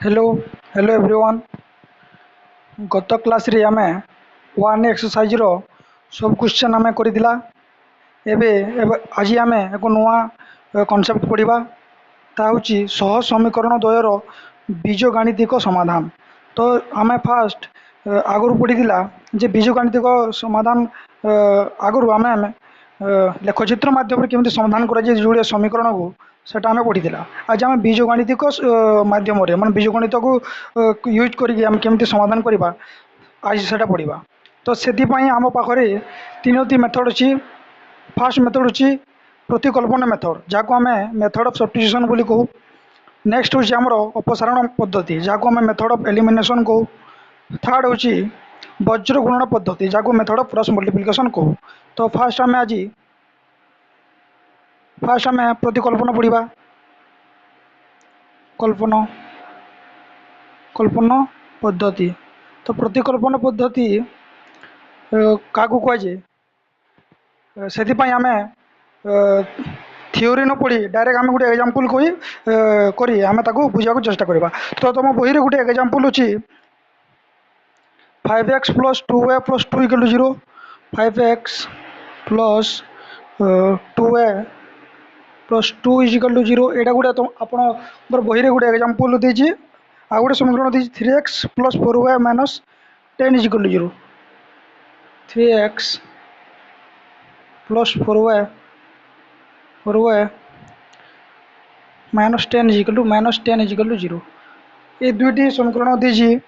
Hello hello everyone. गत class रे आमे वन एक्सरसाइज रो सब क्वेश्चन आमे करिदिला। एबे आज आमे एक नुआ कॉन्सेप्ट पढ़िबा। ता होची सह समीकरण द्वयर बीजगणितिक समाधान। तो आमे फास्ट आगुर पढ़िदिला जे बीजगणितिक समाधान आगुर आमे लेखचित्र माध्यम केमती समाधान करा जे जोड़े समीकरण को सेटा आमे पढ़िदिला। आज आमे बीजगणितिक माध्यम रे माने बीजगणित को यूज करी आमे केमती समाधान करिबा आज सेटा पढ़िबा। तो सेति पई आम पाखरे तीनोटी मेथड अछि। फास्ट मेथड अछि प्रतिकल्पन मेथड जाको आमे मेथड ऑफ सब्स्टिट्यूशन बोली कहू। नेक्स्ट होची हमर अपसारण पद्धति जाको आमे मेथड ऑफ एलिमिनेशन कहू। थर्ड होची वज्र गुणन पद्धति जाको मेथड ऑफ क्रॉस मल्टीप्लिकेशन कहू। तो फास्ट आमे प्रतिकल्पन पढ़िबा। कल्पन पद्धति तो प्रतिकल्पन पद्धति काकू कहुए से आमे थियोरी न पढ़ी डायरेक्ट आम गोटे एग्जांपल करी आमे ताको बुझाक चेष्टा करबा। तो तुम बही रे गोटे एग्जांपल अछि 5x + 2y + 2 = 0। 5x + 2y + 2 = 0 एटा गोटे तुम आपण बही रे गोटे एग्जांपल देछि। आ गोटे समीकरण देछि 3x + 4y - 10 = 0। 3x + 4y - 10 = 0।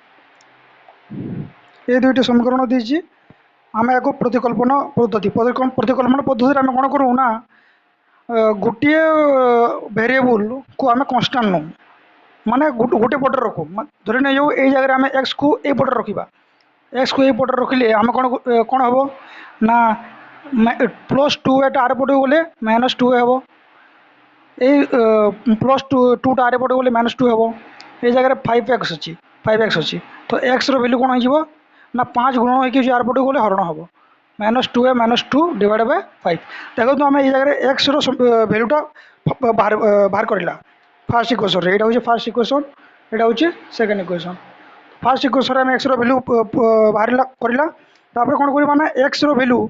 ये दुईटी समीकरण देछि आमे एको प्रतिकल्पन पद्धति आमे कोन करू ना गोटे वेरिएबल को आमे कांस्टेंट नो माने गोटे पटर रखू। धरि नै जो ए जगह आमे x को ए पटर रखिबा। x को ए पटर रखिले आमे कोन हबो ना +2 एटा आर पटे गले -2 हेबो। ए +2 टा आर पटे गले -2 हेबो। ए जगह 5x अछि तो x रो वैल्यू कोन हो जिवो ना 5 गुणन होके आर पटे गले हरण हबो -2 -2 / 5। देखो तो आमे ए जगह x रो वैल्यूटा बाहर करिला फर्स्ट इक्वेशन रे। एटा होचे फर्स्ट इक्वेशन, एटा होचे सेकंड इक्वेशन। फर्स्ट इक्वेशन रे आमे x रो वैल्यू बाहर करिला तापर कोन करबा ना x रो वैल्यू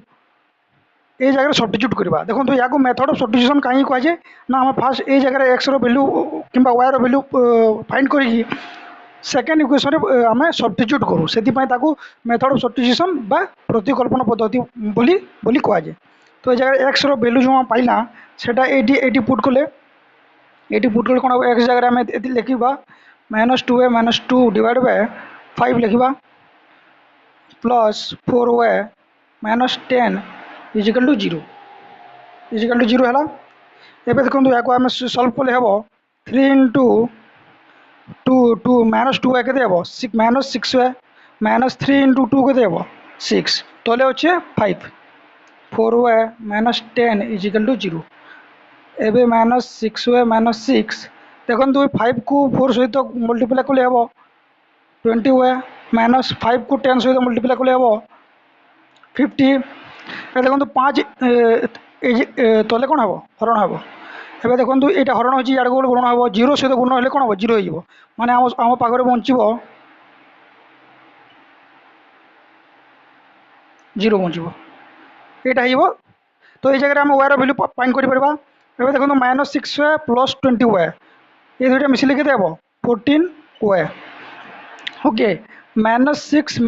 ए जगह सब्स्टिट्यूट करबा। देखो तो याको मेथड ऑफ सब्स्टिट्यूशन काई को आजे ना हम फर्स्ट ए जगह x रो वैल्यू किंबा y रो वैल्यू फाइंड करी सेकंड इक्वेशन रे आमे सब्स्टिट्यूट करू। सेति पई ताको मेथड ऑफ सब्स्टिट्यूशन बा प्रतिकल्पन पद्धति बोली को आजे। तो ए जगह x रो वैल्यू जो हम पाइला सेटा एटी पुट कले कोन x जगह आमे एति लिखिबा -2y - 2 / 5 लिखिबा प्लस 4y - 10 = 0 हला। एबे देखो याको आमे सॉल्व कले हेबो 3 * 2 -2y केते हेबो -6y -3 * 2 केते हेबो 6 तले होचे 5 4y - 10 = 0। एबे -6y - 6 देखो 5 को 4 सहित मल्टीप्लाई कले हेबो 20y -5 को 10 सहित मल्टीप्लाई कले हेबो 50। ए देखो 5 तले कोन हेबो हरण हेबो। एबे देखो एटा हरण होची यार को गुणन हेबो 0 सहित गुणन हेले कोन हेबो 0 हो जिवो माने हम पाखरे बंचिबो 0 बंचिबो एटा हिबो। तो ए जगह हम y रो वैल्यू फाइंड करि परबा। एबे देखो -6y + 20y ए दुइटा मिसिले केते हेबो 14y। ओके -6 -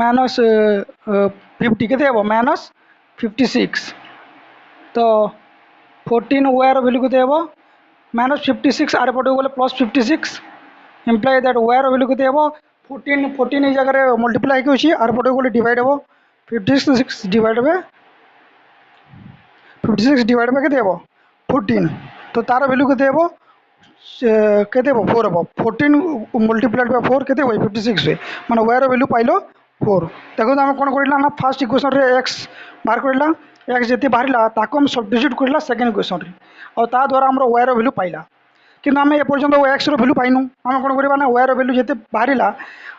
50 केते हेबो -56। तो 14y रो वैल्यू केते हेबो -56 आर पटे गले +56 implies that y row value केते हेबो 14 ए जगह मल्टीप्लाई के होची आर पटे गले डिवाइड हेबो 56 डिवाइड बाय केते हेबो 14। तो तार वैल्यू केते हेबो केते हेबो 4 हेबो 14 मल्टीप्लाइड बाय 4 केते होय 56 है माने y रो वैल्यू पाइलो 4। देखो हम कोन करिला ना फर्स्ट इक्वेशन रे x बाहर करिला x जति बाहरिला ताको हम सब्स्टिट्यूट करिला सेकंड इक्वेशन रे और ता द्वारा हमरो y रो वैल्यू पाइला। किंतु आमे ए पर्यंत x रो वैल्यू पाइनु हम कोन करबा ना y रो वैल्यू जति बाहरिला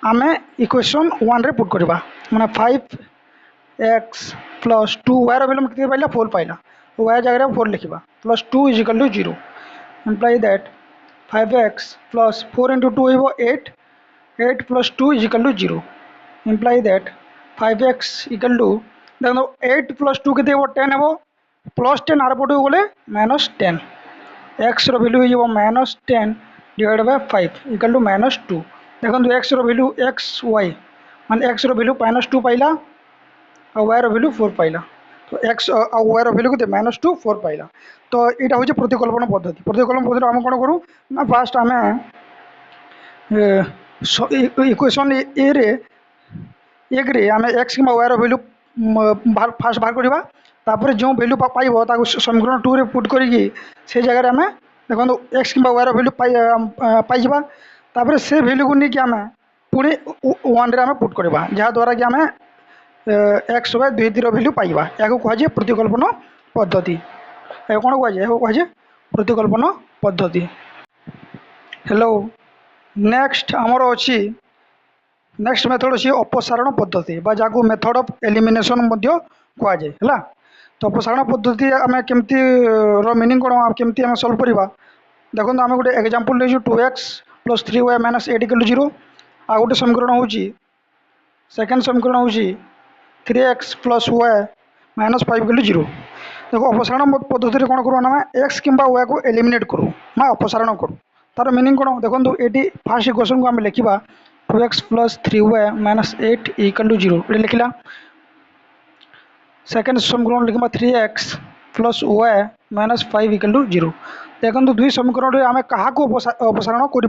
आमे इक्वेशन 1 रे पुट करबा माने 5x + 2 y रो वैल्यू केते पाइला 4 पाइला तो y जगह 4 लिखिबा +2 = 0 इम्प्लाई दैट 5x + 4 * 2 हेबो 8 8 plus 2 is equal to 0. Imply that 5x equal to देखो 8 plus 2 के 10 है प्लस 10 आर पटू गले -10 एक्स रैल्यू हो -10 डिवाइड बाय 5 इक्वल टू -2 देखो एक्स रैल्यू एक्स वाई मान एक्स रैल्यू -2 पाइला और वाई रैल्यू 4 पाइला तो एक्स और वाई रैल्यू के -2 4 पाइला तो यहाँ हूँ प्रतिकल्पन पद्धति आम कौन करूँ ना फास्ट आम इक्वेशन ए रे एक आम एक्स कि वाई रैल्यू फास्ट बाहर करवा तापर जो वैल्यू पाइब समीकरण 2 रे पुट करी से जगह आम देखो एक्स कि वाई रैल्यू पाइबा तापर से वैल्यू को लेकिन आम पुणी 1 रे आम पुट करवा जहाँद्वारा कि आम एक्स वाई दुई तीर वैल्यू पाइबा या कहुए प्रतिकल्पन पद्धति कौन कहुए प्रतिकल्पन पद्धति। हेलो नेक्स्ट आमर अच्छी नेक्स्ट मेथड अच्छी अपसारण पद्धति जहाँ मेथड ऑफ एलिमिनेशन कहुए है तो अपसारण पद्धति आम केमती मीनिंग कौन केमती आम सल्व करवा देखो आम गोटे एग्जांपल ले 2x + 3y - 8 = 0 आ गोटे समीकरण हूँ सेकेंड समीकरण हूँ 3x + y - 5 = 0 देखो अपसारण पद्धति कौन करूँ ना एक्स कि वाई को एलिमिनेट करूँ ना अपसारण करूँ तार मीनिंग कौन देखो ये फास्ट इक्वेशन को आम लिखा 2x + 3y - 8 = 0 ये लिखला सेकेंड समीकरण लिखा 3x + y - 5 = 0 देखो दुई समीकरण आम क्या अपसारण कर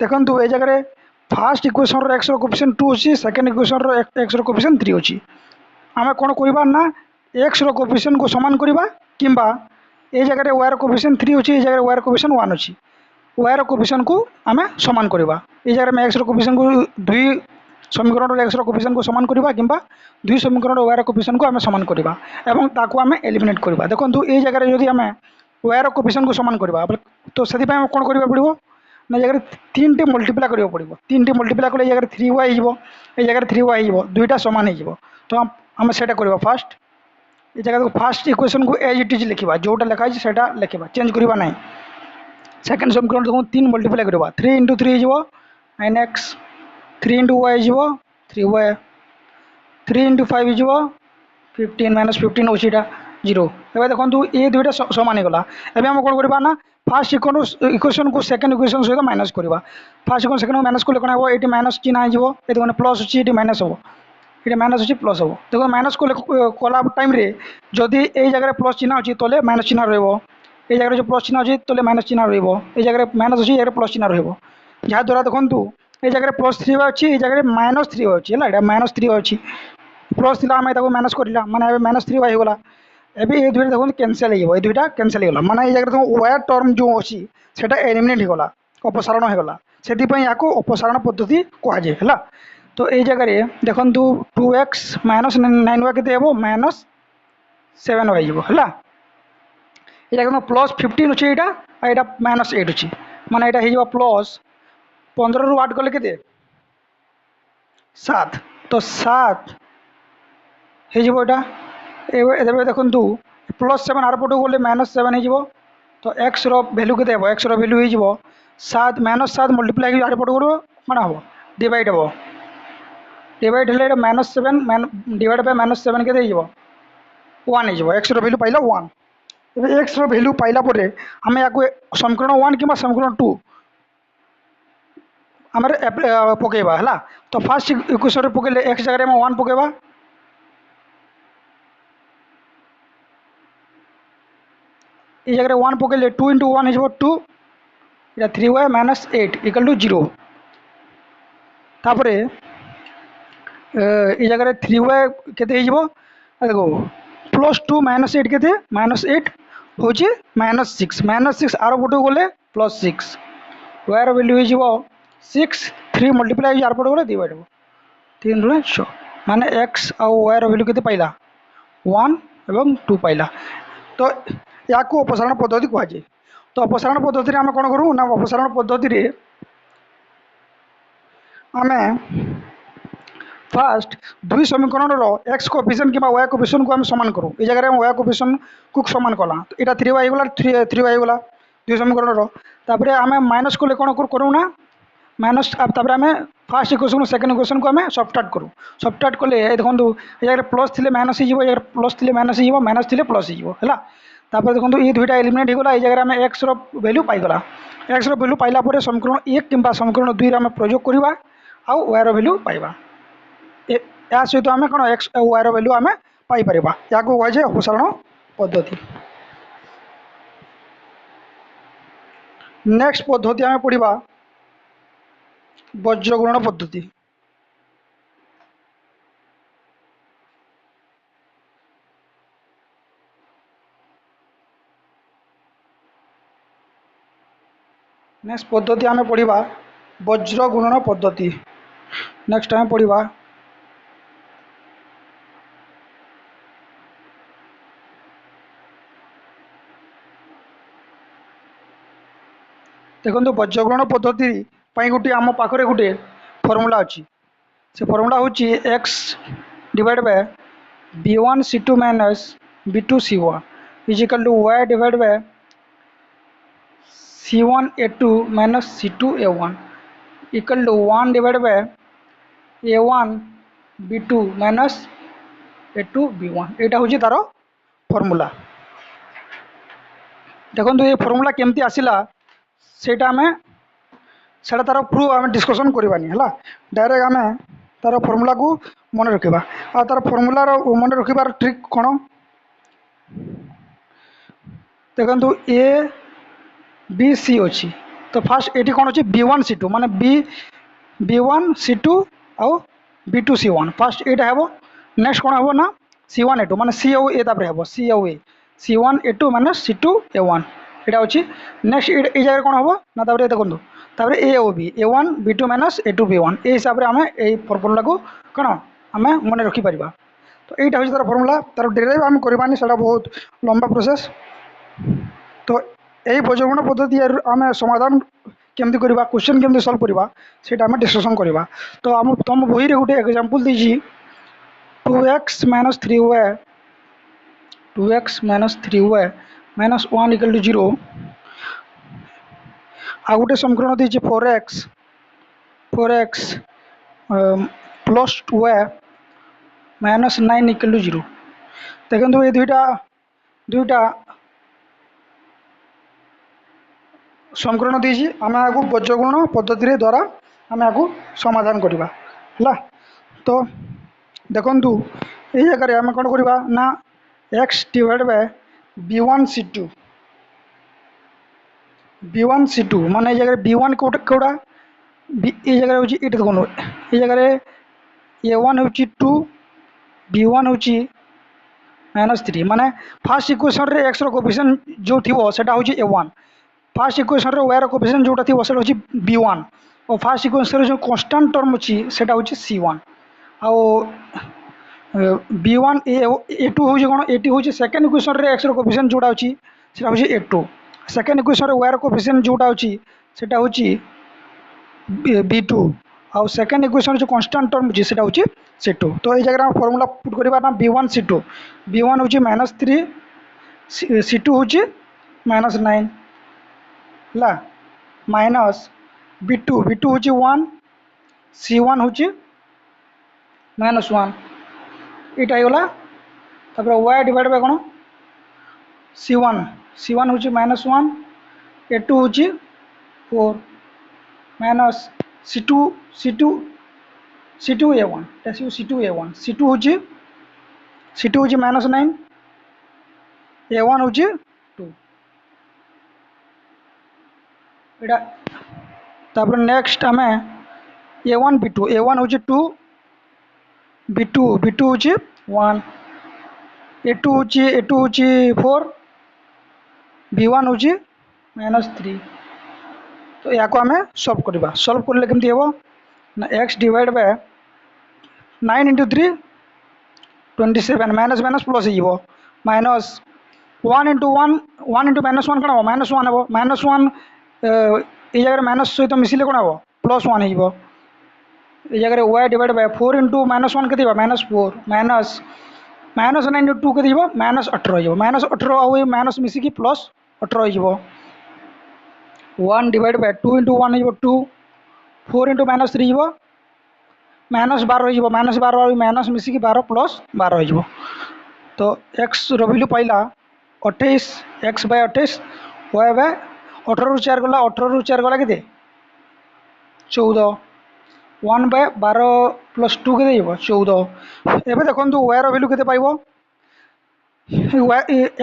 देखो ये जगह फास्ट इक्वेशन एक्स कोफिशिएंट 2 अच्छी सेकेंड इक्वेशन एक्स कोफिशिएंट 3 अच्छी आम कौन करवा ना एक्स कोफिशिएंट को समान करवा किंबा ये जगह वायर कोफिशिएंट 3 अच्छी जगह वायर कोफिशिएंट 1 अच्छी वायर कोफिशिएंट को आम समान करवा ये जगह में एक्स कोफिशिएंट को दुई समीकरण एक्स कोफिशिएंट को समान करवा किंबा दुई समीकरण वायर कोफिशिएंट को आम समान करवा एवं ताको आम एलिमिनेट करवा देखो ये जगह जदि आम वायर कोफिशिएंट को समान करवा तो से कौन करवा पड़ो ना जगह 3 टी मल्टीप्लाई करा पड़ो 3 टी मल्टीप्लाई कले जगह 3y हो ये जगह 3y हो दुईटा सामान हो तो आम से करवा फास्ट ये जगह फास्ट इक्वेशन को एज इट इज लिखा जोटा लिखाई से लिखा चेंज करवा ना सेकेंड समीकरण देखो 3 मल्टीप्लाई करवा 3 × 3 हो 9x 3 × y हो 3y 3 × 5 हो 15 - 15 अच्छी 0 ए देखो ये दुईटा सामान होगा एवं आम कौन करवा ना फास्ट इक्वेशन को सेकेंड इक्वेशन सहित माइनस करवा फास्ट इक्वेशन सेकेंड माइनस कले कौन हो ये माइनस चिन्ह हो देखो प्लस अच्छी ये माइनस हम ये माइनस अच्छी प्लस हम देखो माइनस कला टाइम जदि ये जगह प्लस चिन्ह अच्छी तले माइनस चिन्ह रे जगह जो प्लस चिन्ह अच्छी तले माइनस चिन्ह रे जगह माइनस अच्छी जगह प्लस चिन्ह रहाद्वारा देखो ये जगह +3 अच्छी ये जगह -3 अच्छी है -3 अच्छी प्लस थी आम माइनस कर माने -3y होगा एवं ये दुईटा देखो कैनसल हो दुईटा कैनसल होगा माने ये जगह देखो वायर टर्म जो अच्छी से एलिमिनेट होगा अपसारण होगा से अपसारण पद्धति कहुए है तो ये जगह देखो 2x - 9y के -7y है ये जगह +15 अच्छे यहाँ -8 अच्छी माने यहाँ प्लस 15 ରୁ 8 गले के 7 तो 7 हो देखो +7 आर पटू गले -7 हो तो एक्स रैल्यू के एक्स रैल्यू हो 7 -7 मल्टीप्लाई आर पटू गलो कौन हम डिवाइड हम डिवाइड हेल्ले -7 डिवाइड बाय -7 के 1 हो एक्स रैल्यू पाइला 1 ए एक्स रैल्यू पाइला आम या समीकरण 1 कि समीकरण 2 आम पकेबा है तो फास्ट इक्वेशन पकेले एक्स जगह में 1 पकेबा ये जगह 1 पकेले 2 × 1 हो 2 या 3y - 8 = 0 तापर ये जगह 3y के देखो +2 - 8 के -8 हूँ -6 आर पटू गले +6 वायर वैल्यू हो 6 3 मल्टीप्लाई आर पटू गले डिवाइड हम 3 × 6 माने एक्स आउ वायर वैल्यू के पाइला 1 और 2 पाइला तो या अपसारण पद्धति कहुए तो अपसारण पद्धति आम कौन करूँ ना अपसारण पद्धति आम फास्ट दुई समीकरण एक्स कोफिशिएंट कि वाई कोफिशिएंट को आम समान करूँ ये जगह वाई कोफिशिएंट को समान कला तो यहाँ 3y होगा 3y होगा दुई समीकरण तापर आम माइनस कले कौन करूँ ना माइनस तापर आम फास्ट इक्वेशन सेकेंड इक्वेशन को आम सबट्राक्ट करूँ सबट्राक्ट कले देखो ये प्लस थी माइनस हो प्लस थी माइनस हो माइनस थी प्लस होगा तापर देखो ये दुईटा एलिमिनेट होगा ये जगह आम एक्स वैल्यू पाईगला एक्स वैल्यू पाइला समीकरण 1 कि समीकरण 2 आम प्रयोग करवा आउ वायर वैल्यू पाइबा या सहित आम कौन एक्स वायर वैल्यू आम पाइपर या कहुए अपसारण पद्धति। नेक्स्ट पद्धति आम पढ़ा वज्रगुणन पद्धति। नेक्स्ट पद्धति आम पढ़ा वज्रगुणन पद्धति। नेक्स्ट आम पढ़ा देखो वज्रगुणन पद्धति गोटे आम पाखे गोटे फर्मूला अच्छी से फर्मूला हूँ x divide by b1 c2 minus b2 c1 is equal to y divide by c1 a2 minus c2 a1 equal to 1 divide by a1 b2 minus a2 b1 यहाँ हूँ तार फर्मूला। देखो ये formula केमती आसला सेटा आम से तार प्रूफ आम डिस्कसन करवानी है डायरेक्ट आम तार फर्मूला को मन रखा आ तार फर्मूलार मन रखार ट्रिक कौन देखो ए बी सी अच्छी तो फास्ट ये कौन अच्छी b1 c2 माने b1 c2 आउ b2 c1 फास्ट यहाँ हे नेक्स्ट कौन हे ना c1 a2 माने c आउ ए तापर हे c आउ ए c1 a2 minus c2 a1 यहाँ अच्छी नेक्स्ट ये जगह कौन हे ना तापर देखो तापर ए O B a1 b2 minus a2 b1 ये हिसाब से आम ये फर्मूला को कौन आम मन रखिपर तो यहाँ हूँ तार फर्मूला तार डेराइव आम करवानी से बहुत लंबा प्रोसेस। तो यही वज्रगुणन पद्धति आम समाधान केमती करवा क्वेश्चन केमती सॉल्व करवा सेटा आम डिस्कसन करवा। तो आम तुम बही रे गोटे एग्जांपल दीजिए 2x minus 3y 2x minus 3y minus 1 equal to 0 आ गोटे समीकरण दीजिए 4x plus 2y minus 9 equal to 0 देखो ये दुईटा समीकरण दीजिए आम आपको वज्रगुणन पद्धति द्वारा आम आपको समाधान करवा है। तो देखु ये जगह आम कौन करवा ना x divide by b1 c2 माने ये जगह b1 कौड़ा ये जगह हूँ ये देखो ये जगह a1 हूँ 2 b1 हूँ -3 माने फास्ट इक्वेशन रे x कोफिशिएंट जो थी सेटा हूँ a1 फास्ट इक्वेशन रे y कोफिशिएंट जोटा थी सेटा हूँ b1 और फास्ट इक्वेशन जो कांस्टेंट टर्म अच्छी सेटा हूँ c1 आउ b1 a2 हूँ कौन ये हूँ सेकेंड इक्वेशन रे x कोफिशिएंट जोटा अच्छी सेटा हूँ a2 सेकेंड इक्वेशन रे y कोफिशिएंट जोटा अच्छी सेटा हूँ b2 आउ सेकेंड इक्वेशन जो कांस्टेंट टर्म अच्छी सेटा हूँ c2। तो ये जगह फॉर्मूला पुट करवा ना b1 c2 b1 हूँ -3 c2 हूँ -9 ला माइनस b2 हूँ 1 c1 हूँ -1 इटा होगा तापर y डिवाइड बाय कौन c1 हूँ -1 a2 हूँ 4 माइनस c2 a1 c2 हूँ -9 a1 हूँ 2 इटा तापर नेक्स्ट आम a1 b2 a1 हूँ 2 b2 हूँ 1 a2 हूँ 4 b1 हूँ -3। तो या आम सॉल्व करवा सॉल्व करले केमती हे ना x divide by 9 into 3 27 minus minus plus हो माइनस 1 इंटू माइनस 1 कौन हम -1 हे -1 ये जगह माइनस सहित मिसिले कौन हम +1 हो ये जगह y डिवाइड बाय 4 इंटू -1 के -4 माइनस -9 इंटू 2 के -18 हो -18 आउ माइनस मिसिकी +18 हो 1 डिवाइड बाय 2 इंटू 1 हो 2 4 इंटू माइनस 3 हो माइनस 12 हो माइनस 12 माइनस मिसिकी 12 प्लस 12 हो तो एक्स रैल्यू पाइला 28 एक्स बाय 28 वाई बाय 18 रु 4 गला 18 रु 4 गला के 14 1 बाय 12 प्लस 2 के 14 एवं देखो वाई रैल्यू के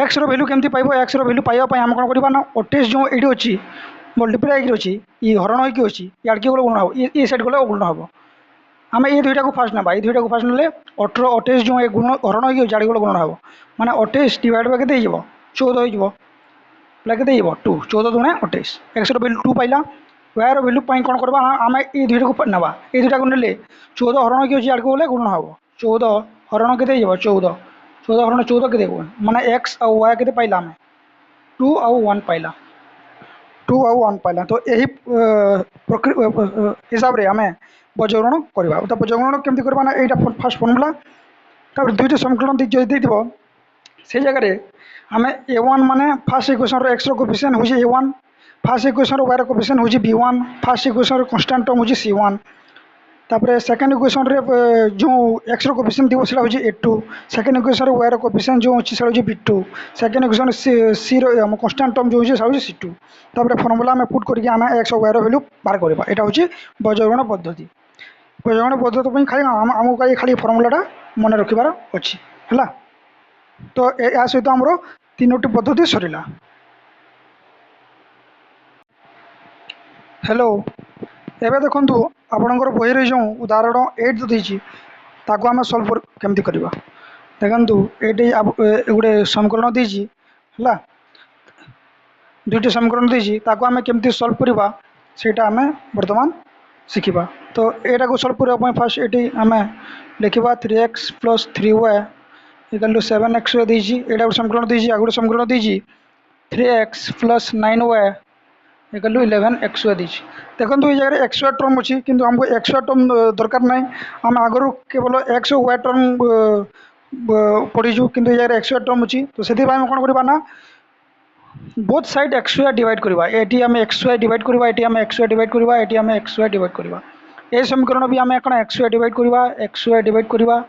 एक्स रैल्यू केमती पाइब एक्स रैल्यू पाइबा आम कौन करवा ना 28 जो ये अच्छी मल्टीप्लाई अच्छी ये हरण होगी अच्छी याड़के गले गुण हम ये साइड गले गुण हम आम ये दुईटा को फास्ट ना ये दुईटा को फास्ट ना 18 28 जो गुण हरण होगी जाड़ी गले गुण हम माने 28 डिवाइड बाय के 14 हो के 2 14 दुणे 28 एक्स रैल्यू 2 पाइला वाई रैल्यू कौन करवा आम ये दुईटा को ना ये दुईटा को ने 14 हरण होगी याड़के गले गुण हम 14 हरण के 14 14 हरण 14 के माने एक्स आ वाई के पाइला आम 2 आउ 1 पाइला 2 आउ 1 पाइला तो यही हिसाब रे आम बजगणन करवा तो बजगणन केमती करवा ना यहाँ फास्ट फर्मुला तब दुईट समीकरण दे से जगह आम a1 माने फास्ट इक्वेशन एक्स कोफिशिएंट हूँ a1 fast equation Y coefficient हूँ b1 fast equation constant term हूँ c1 तापर सेकेंड इक्वेशन जो एक्स कोफिशिएंट थी हूँ a2 second equation Y coefficient जो अच्छी से b2 second equation c constant term जो हूँ c2 तापर फर्मुला आम पुट करके आम एक्स और वाई वैल्यू बाहर करवा यहाँ हूँ बजगणन पद्धति बजगणन पद्धति खाली आमको खाली फर्मुलाटा मन रखार अच्छी है तो या सहित आमर 3टी पद्धति सरला हेलो एवं देखु आपणकर बही जो उदाहरण 8 देती ताको आम सल्व केमती करवा देखु ये गोटे समीकरण देती है दुईटी समीकरण देती ताको आम केमती सल्व करवा सेटा आम बर्तमान शिखा तो यहाँ को सल्व करने फास्ट ये आम लिखा 3x plus 3y equal to 7x देती यहाँ गोटे समीकरण देती गोटे समीकरण देती 3x plus 9y equal to 11x देती देखो ये जगह एक्स वाई टर्म अच्छी किंतु हमको एक्स वाई टर्म दरकार ना आम आगु केवल एक्स वाई टर्म पढ़ीचु किंतु ये एक्स वाई टर्म अच्छी तो से कौन करवा ना both side x y divide करवा ये आम एक्स वाई डिवाइड करवा ये आम एक्स वाई डिवाइड करवा ये आम एक्स वाई डिवाइड करवा ये समीकरण भी आम कौन एक्स वाई डिवाइड करवा एक्स वाई डिवाइड करवा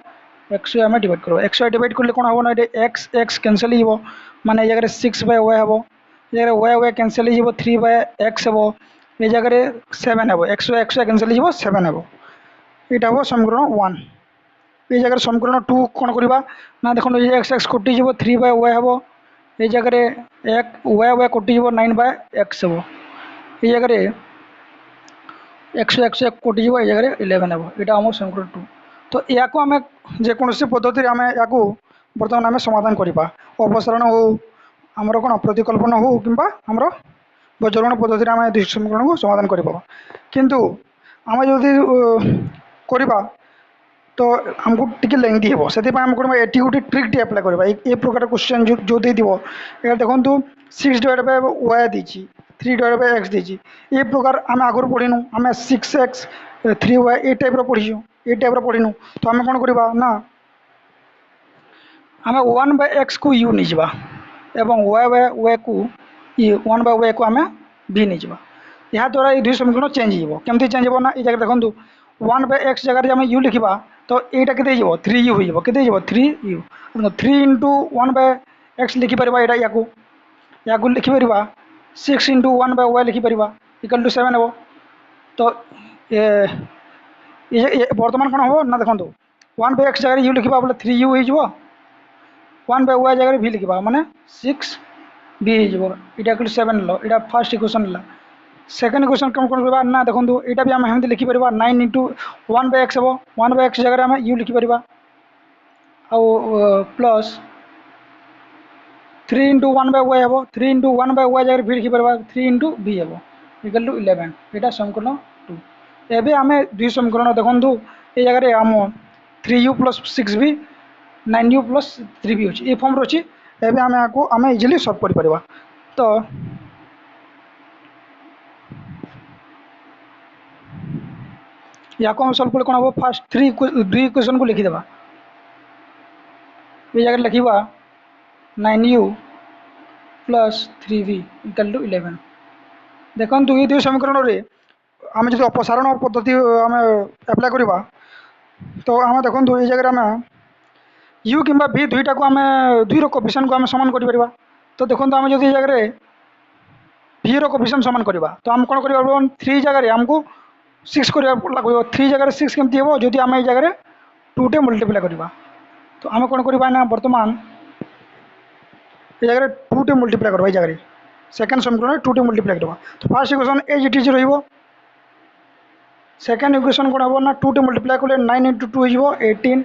एक्स वाई आम डिवाइड करवा एक्स वाई डिवाइड कले कौन हम ना एक्स एक्स कैनसल हो माने जगह 6 बाय वाई हम जगह वाई वाई कैनसल हो 3 बाय एक्स हम ये जगह 7 हम एक्स वाई कैनसल हो 7 हम यहाँ हम समीकरण 1 ये जगह समीकरण 2 कौन करवा ना देखो ये एक्स एक्स कटि 3 बाय वाई हम ये जगह एक वाई वाई कटि 9 बाय एक्स हम ये जगह एक्स एक्स कटि ये जगह 11 हम यहाँ आम समीकरण 2 तो या आम जेकोसी पद्धति आम या बर्तमान आम समाधान करवा अपसारण हो आमर कौन प्रतिकल्पन हो कि बजगणन पद्धति आम दुई समीकरण को समाधान करवा किंतु आम जो करवा तो आमको टी लेंथी हे से आम कौन ये गोटे ट्रिक एप्लाय करवा ये प्रकार क्वेश्चन जो दे ये देखो 6 डिवाइड बाय वाई देती 3 डिवाइड बाय एक्स देती ये प्रकार आम आगुरी पढ़ीनु आम 6x 3y ये टाइप पढ़ीचु ये टाइप पढ़ीनु तो आम कौन करवा ना आम 1 बाय एक्स को u नहीं जावा एवं वाई बाय वाई को 1 बाय वाई को आम v नहीं जावा यहाँ द्वारा ये दुई समीकरण चेंज हो केमती चेंज हो ना ये जगह देखो 1 बाय एक्स जगह आम u लिखा तो यहाँ के 3u हो 3u 3 इंटू 1 बाय एक्स लिखिपर या लिखिपर 6 इंटू 1 बाय वाई लिखिपर इक्वल टू 7 हम तो ये बर्तमान कौन हम ना देखो 1 बाय एक्स जगह u लिखा बोले 3u हो 1 बाय वाई जगह v लिखा माने 6v हो 7 ला फर्स्ट इक्वेशन है सेकेंड इक्वेशन कौन कौन करवा ना देखो यहाँ भी आम एमती लिखिपर 9 इंटू 1 बाय एक्स हम 1 बाय एक्स जगह आम u लिखिपर प्लस 3 इंटू 1 बाय वाई हम 3 इंटू 1 बाय वाई जगह v लिखिपर 3 इंटू v हम इक्वल टू 11 यहाँ समीकरण 2 एवं आम दुई समीकरण देखो ये जगह आम 3u plus 6v 9u plus 3v अच्छी ये फॉर्म अच्छी एवं आम यहाँ आम इजिली सल्व कर तो या हम सल्व कौन हम फास्ट दुई इक्वेशन को लिखिदेवा ये जगह लिखा 9u plus 3v equal to 11 देखो ये दुई समीकरण रे आम जो अपसारण पद्धति आम एप्लाय करवा तो आम देखो ये जगह आम यू कि भी दुईटा को आम दुई कोफिशिएंट को आम सामान कर तो देखो आम जो ये जगह भी कोफिशिएंट सामान करवा तो आम कौन कर 3 जगह आमको 6 करवा लगे 3 जगह 6 केमती हम जदि आम ये जगह 2 टे मल्टीप्लाई करवा तो आम कौन करवा ना बर्तमान ये जगह 2 टे मल्टीप्लाई करवा जगह सेकेंड समीकरण 2 टे मल्टीप्लाई करवा तो first equation as it is रही सेकेंड इक्वेशन कौन हम ना 2 टे मल्टीप्लाई कले 9 इंटू 2 हो 18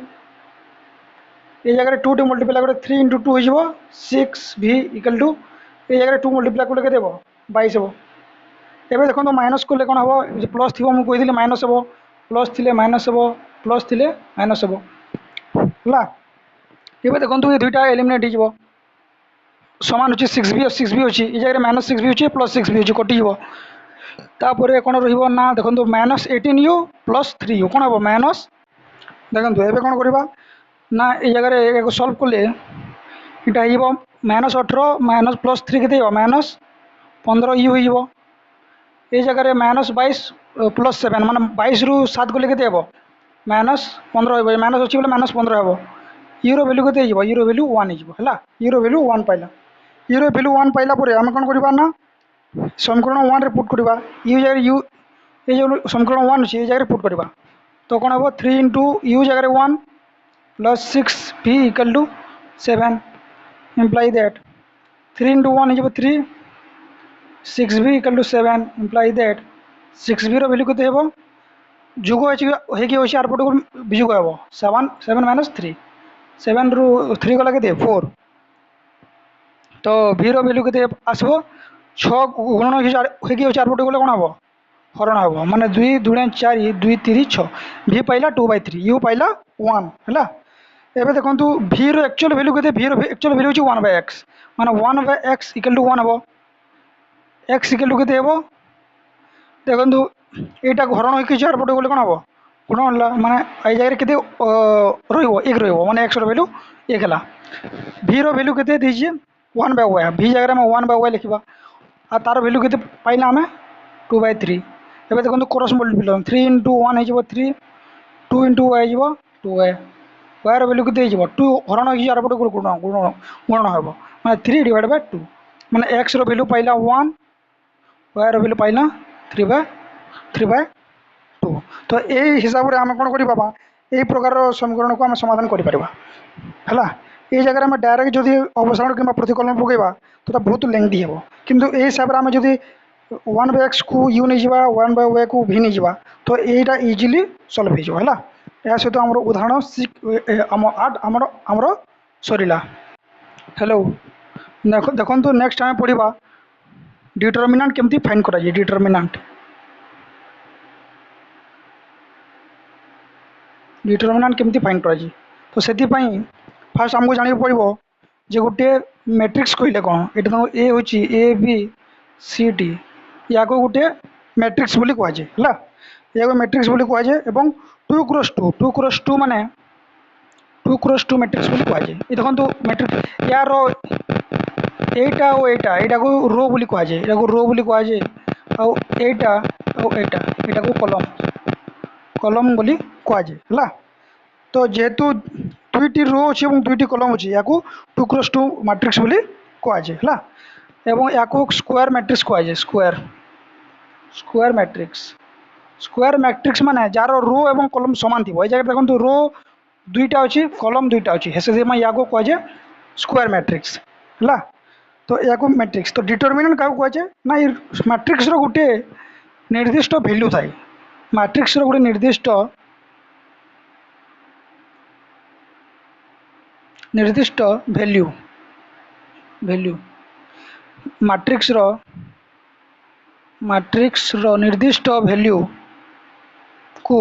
ये जगह 2 टे मल्टीप्लाई कले 3 इंटू 2 हो 6 भी इक्वल टू ये जगह 2 मल्टीप्लाई कले के 22 हम एवं देखो माइनस कले कौन हम प्लस थी मुझे कही माइनस हम प्लस थी माइनस हम प्लस थी माइनस हम है ये देखो ये दुईटा एलिमिनेट हो सामान अच्छे 6 भी अच्छी ये जगह माइनस 6 भी अच्छे प्लस 6 भी अच्छे कटिज तापर कौन रहा देखो माइनस 18 यू प्लस 3 यू कौन हम माइनस देखो ये कौन करवा ना ये जगह सल्व कले यहाँ माइनस 18 माइनस प्लस 3 के माइनस 15 यू हो ये जगह माइनस 22 प्लस 7 मान 22 रु 7 गले के माइनस 15 हो माइनस अच्छी बोले माइनस 15 हम यूरो भैल्यू के यूरो भैल्यू 1 है यूरो भैल्यू 1 पाइला यूरो भैल्यू 1 पाइला आम कौन करवा ना समीकरण 1 रे पुट करवा यू जगह यू ये जो समीकरण 1 अच्छे ये जगह पुट करवा तो कौन हम 3 इंटू यू जगह 1 प्लस 6 भी equal to 7 implies that 3 into 1 हो 3 6 भी इक्वल टू 7 इम्प्लाई दैट 6 भी भैल्यू के जुग होगी आर पट विजुग हम 7 माइनस 3 7 रु 3 गला के 4 तो भी भैल्यू के आसो 6 गुणन होगी आर पट गले कौन हम हरण हम माने 2 2 4 2 3 6 भी पाइला 2/3 यू पाइला 1 है एवं देखो भी एक्चुअल भैल्यू के भी एक्चुअल भैल्यू हो 1/x माने 1/x इक्वल टू 1 हम एक्स इक्वल टू के देखो यहाँ हरण होगी चार पटे गले कौन हम गुण है माने ये जगह के एक रही एक्स भैल्यू 1 है भी भैल्यू के दीजिए 1/y भी जगह में 1/y लिखा आ तार भैल्यू के पाइला आम 2/3 एवं देखो क्रॉस मल्टीप्लिकेशन 3 इंटू 1 हो 3 2 इंटू y हो 2y वायर भैल्यू के 2 हरण होगी चार पटे गुण गुण हम मैं 3 डिवाइड बाय 2 मैंने एक्स भैल्यू पाइला 1 वायर भैल्यू पाइला 3/2 तो यही हिसाब से आम कौन करवा यही प्रकार समीकरण को आम समाधान करा ये जगह में डायरेक्ट जदि अवसारण कि प्रतिकलन पकेबा तो बहुत लेंथी हे किंतु ए हिसाब से आम जदि 1/x को यू नहीं जावा 1/y को भी नहीं जावा तो यहीटा इजिली सल्व हो या सहित आम उदाहरण 8 आमर सरला हेलो देखो नेक्स्ट आम पढ़ा डिटरमिनेंट केमती फाइंड करा डिटरमिनेंट केमती फाइंड करा तो से फास्ट आमको जाना पड़ो जे गोटे मैट्रिक्स कहले कौन ये ए हूँ ए बी सी डी या को गोटे मैट्रिक्स बोली कहुए है या मैट्रिक्स बोली कहुए और 2 क्रॉस 2 माने 2 क्रॉस 2 मैट्रिक्स बोली कहुए ये देखो मैट्रिक्स यार एटा और एटा को रो बोली कहुए यहाँ को रो बोली कहुए आटा को कलम बोली कहुए है तो जेहेतु दुईटी रो अच्छी और दुईटी कलम अच्छी या 2 क्रॉस 2 मैट्रिक्स बोली कहुए है और या स्क्वायर मैट्रिक्स कहुए स्क्वायर मैट्रिक्स माने जार रो और कलम सामान थी ये जगह देखो रो दुईटा अच्छी कलम दुईटा अच्छी से या कहुए स्क्वायर मैट्रिक्स है तो या मैट्रिक्स तो डिटरमिनेंट क्या कहुए ना ये मैट्रिक्स गोटे निर्दिष्ट भैल्यू थाए मैट्रिक्स गोटे निर्दिष्ट भैल्यू मैट्रिक्स निर्दिष्ट भैल्यू को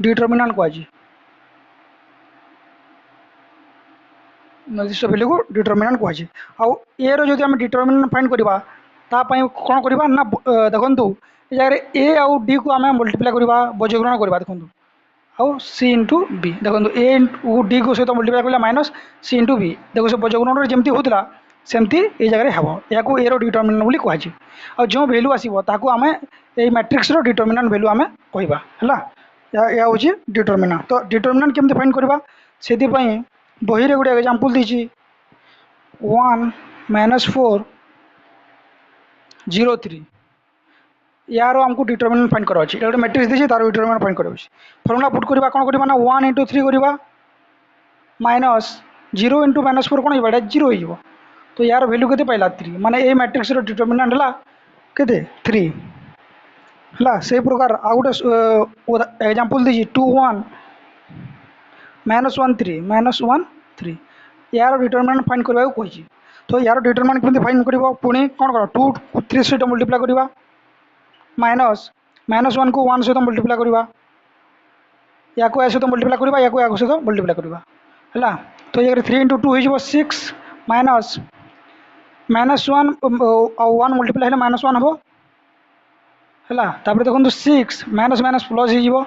डिटरमिनेंट कहुए निर्दिष्ट भैल्यू को डिटरमिनेंट कहुए आउ ए रो जदि आम डिटरमिनेंट फाइंड करवा तापाई कौन करवा ना देखो ये जगह ए आउ डी को आम मल्टीप्लाई करवा बजग्रहण करवा देखो आउ सी इंटू बी देखो ए इंटू डी को सहित मल्टीप्लाई कर माइनस सी इंटू बी देखो से बजग्रहण जमी होता सेमती ये जगह हम या एरो डिटर्मिनेंट बोली कहुचे आ जो वैल्यू आसो ताकू आम ये मैट्रिक्स डिटर्मिनेंट वैल्यू आम कहवा है या हूँ डिटर्मिनेंट। तो डिटर्मिनेंट केमती फाइंड करवा से बही रे गोटे एग्जांपल दी 1 -4 0 3 यार आमको डिटर्मिनेंट फाइंड करा गोटे मैट्रिक्स दी तार डिटर्मिनेंट फाइंड करा फर्मुला पुट करवा कौन करवा ना 1 × 3 करवा माइनस 0 × -4 कौन हो 0 हो। तो यार वैल्यू के पाइला 3 माने ए मैट्रिक्स डिटर्मिनेंट है के 3 है। से प्रकार आउ गोटे एग्जांपल दी 2 1 -1 3 -1 3 यार डिटर्मिनेंट फाइंड करने को कही। तो यार डिटर्मिनेंट केमती फाइंड कर पुणी कौन कर 2 3 सहित मल्टीप्लाई करवा माइनस -1 को 1 सहित मल्टीप्लाई करवा या को सहित मल्टीप्लाई करवा या को सहित मल्टीप्लाई करवा है। तो ये 3 × 2 हो 6 माइनस -1 और 1 मल्टीप्लाई है -1 हम है। देखो 6 माइनस माइनस प्लस हो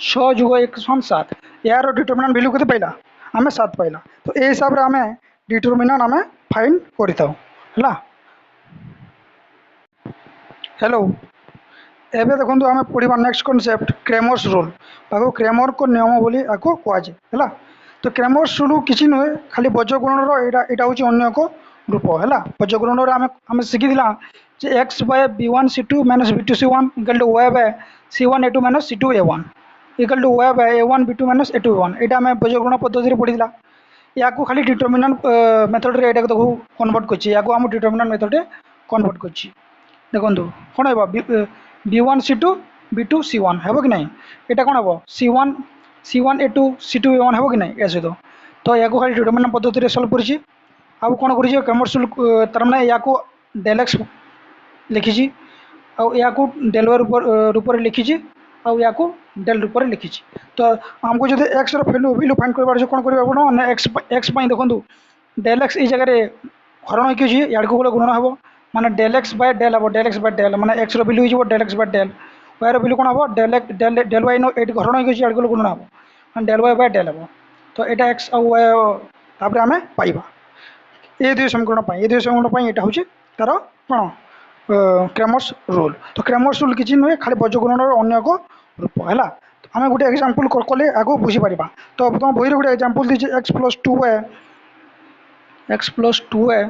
6 + 1 = 7 यार डिटर्मिनेंट वैल्यू के पाइला आम 7 पाइला। तो ये हिसाब से आम डिटर्मिनेंट आम फाइंड कर हेलो एबे देखो आम पढ़ा नेक्स्ट कॉन्सेप्ट क्रेमर्स रूल बाको क्रेमर को नियम बोली आपको कहुए है। तो क्रेमर्स रूल किसी नुहे खाली बजगुणर यहाँ हूँ अन्य एक रूप है। बजगुणर आम शिखीला x by b1 c2 minus b2 c1 equal to y by c1 a2 minus c2 a1 equal to y by a1 b2 minus a2 a1 यहाँ आम बजगुण पद्धति पढ़ीला या खाली डिटर्मिनेंट मेथड रे कन्वर्ट कर डिटर्मिनेंट मेथड कन्वर्ट कर देखो कौन है b1 c2 b2 c1 है कि नहीं यहाँ कौन हम c1 a2 c2 a1 है कि नहीं या सहित। तो या खाली डिटर्मिनेंट पद्धति सल्व कर कौन कर क्रेमर्स रूल तार मैंने या डेल एक्स लिखी या डेल वाई रूप में लिखी या डेल रूप में लिखी। तो आमको जो एक्स वैल्यू फाइंड कर कौन कर एक्स देखो डेल एक्स जगह हरण हो गले गुणन हम माने डेल एक्स बाय डेल हम डेल एक्स बाय डेल माने एक्स वैल्यू हो del x by del y value कौन हम डेल वाई हरण हो गले गुणन हम डेल वाई बाय डेल हम। तो यहाँ एक्स आउ वाई आम पाइबा ये दुई समीकरण यहाँ हूँ तार कौन क्रेमर्स रूल। तो क्रेमर्स रूल किसी नुहे खाली बजगुणर अन्य एक रूप है। आम गोटे एग्जांपल कले आगे बुझीपर। तो तुम बही गोटे एग्जांपल दी x + 2a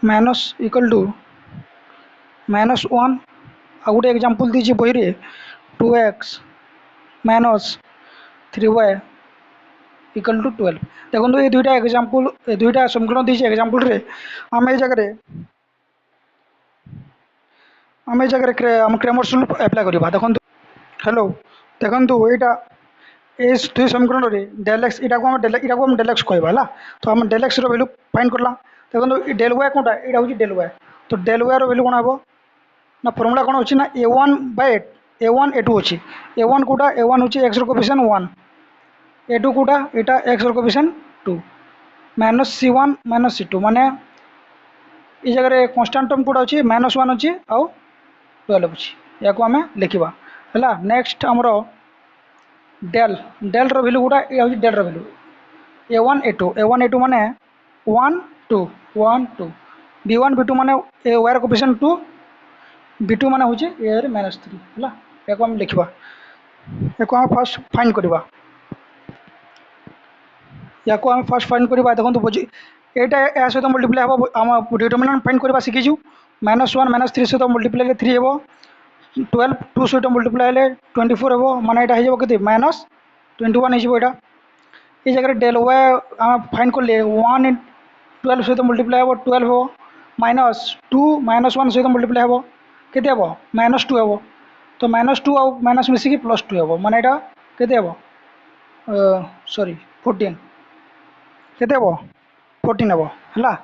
minus equal to -1 आ गोटे एग्जांपल दी बही रे 2x minus 3y equal to 12। देखो ये दुईटा एग्जांपल दुईटा समीकरण दी एग्जांपल रे आम ये जगह आम क्रेमर्स रूल अप्लाई करवा। देखो हेलो देखो यहाँ ये दुई समीकरण में डेल एक्स यहाँ हम डेल एक्स कहवा। तो आम डेल एक्स वैल्यू फाइंड करला देखो डेल वाई कौनटा यहाँ हूँ डेल वाई। तो डेल वाई वैल्यू कौन हम ना फर्मुला कौन अच्छी ना a1 बाय a1 a2 अच्छी a1 कौटा a1 हूँ एक्स कोएफिशिएंट 1 a2 कौटा यहाँ x coefficient 2 minus c1 minus c2 माने ये जगह कांस्टेंट टर्म कौटा अच्छी -1 अच्छी आउ 12 अच्छी या आम लिखा है। नेक्स्ट आमर डेल डेल वैल्यू कौटा यहाँ हूँ डेल वैल्यू a1 a2 माने 1 2 1 2 b1 b2 माने वायर कोएफिशिएंट 2 b2 माने हूँ a -3 है या आम लिखा या आम फास्ट फाइंड करवा या आम फास्ट फाइंड करवा। देखो बुझी यहाँ या सहित मल्टीप्लाई हम आम डिटर्मिनेंट फाइंड करवा शिखीचु -1 -3 सहित मल्टीप्लाई 3 हम 12 2 सहित मल्टीप्लाई 24 हम माने यहाँ हो के -21 हो ये जगह डेल वाई आम फाइंड कले 1 × 12 सहित मल्टीप्लाई हम 12 हम -2 -1 सहित मल्टीप्लाई हम के -2 हम। तो -2 आउ माइनस मिसिकी +2 हम माने यहाँ के सॉरी 14 के 14 हम है।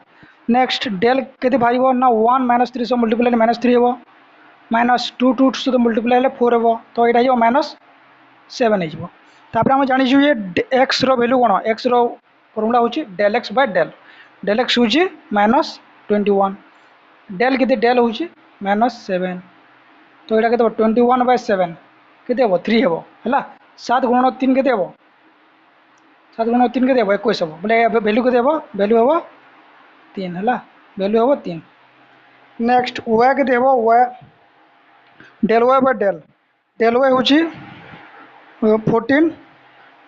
नेक्स्ट डेल के बाहर ना 1 -3 से मल्टीप्लाई -3 हम -2 2 सहित मल्टीप्लाई 4 हम। तो यहाँ हो -7 हो। तापर आम जानी ये एक्स वैल्यू कौन एक्स फर्मुला हूँ del x by del x हूँ -21 डेल के डेल हूँ -7 तो यहाँ के 21/7 के 3 हम है 7 × 3 के 7 × 3 के 21 हम बोले वैल्यू के वैल्यू हम तीन है वैल्यू हम 3। नेक्स्ट वाई के देव y del y by del y हूँ 14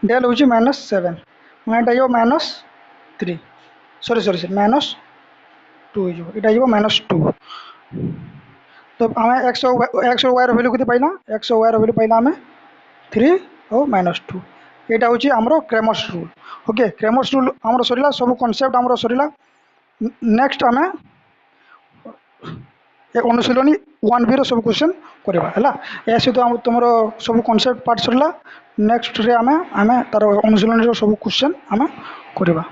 डेल हूँ -7 मैं ये -3 सॉरी सॉरी सॉरी -2 ये -2। तो आम एक्स और वाई भैल्यू के पाइला एक्स और वाई भैल्यू पाइला आम 3 और -2 यहाँ हूँ आमर Cramer's rule. Okay Cramer's rule आमर सरला सब कनसेप्ट आमर सरला। नेक्स्ट आम अनुशीलनी 1B रो सब क्वेश्चन करवा है या सहित तुम सब कनसेप्ट पार्ट सरला। नेक्स्ट रे आम तार अनुशीलनी सब क्वेश्चन आम करवा।